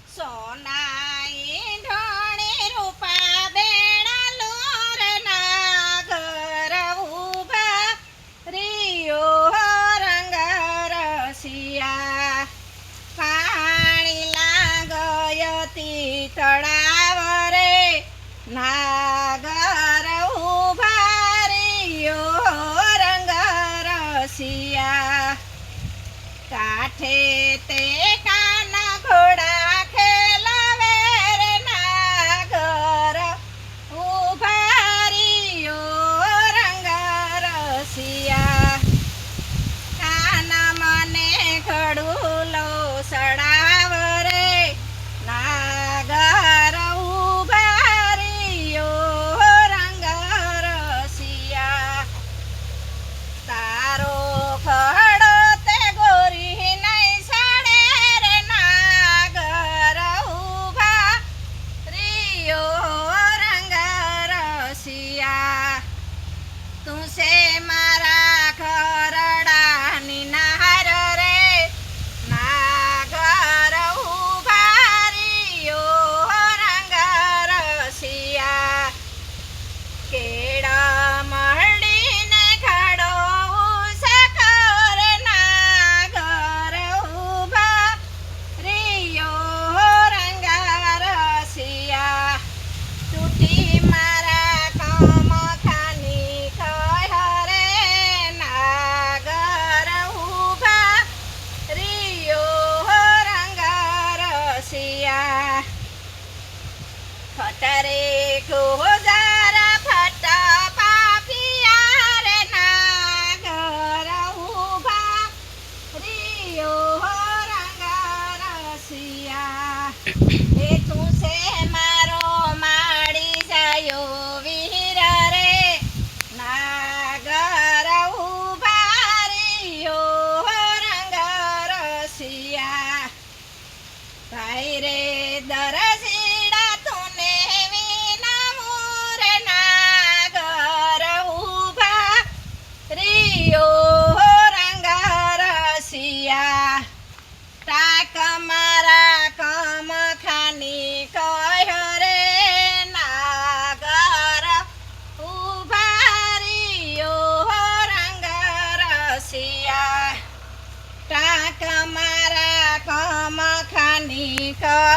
સોનાઈ ઢોણે રૂપા બેડા લોર નાગર ઉભા રિયો રંગ રસિયા પાણી લાગયતી તળાવ રે નાગર ઉભા રિયો રંગ રસિયા કાઠે તે કાના ઘોડા ખેલાવે રે નાગર ઉભા રિયો રંગ રસિયા કાના મને ઘડુલો સડાવ રે નાગર ઉભા રિયો રંગ રસિયા તારો ઘડો તે ગોરી નહીં સડે રે નાગર ઉભા રિયો રંગ રસિયા તું છે મારા ઘરડાની નહાર રે નાગર ઉભા રિયો રંગ રસિયા કેળા મળીને ઘડો ઉસકર નાગર ઉભા રિયો રંગ રસિયા તૂટી મારા કમખાની કહે રે નાગર ઉભા રિયો રંગ રસિયા ખતરે ગોજારા ફટા પાપિયા રે નાગર ઉભા રિયો રંગ રસિયા એ તું છે મારો માડી જાયો વીર રે નાગર ઉભા રિયો રંગ રસિયા ભાઈ રે દરજીડા તુને વિનામું રે નાગર ઉભા રિયો રંગ રસિયા ટાક મારા કમખાની કહ્યો રે નાગર ઉભા રિયો રંગ રસિયા ટાક મારા કમખાની કહ્યો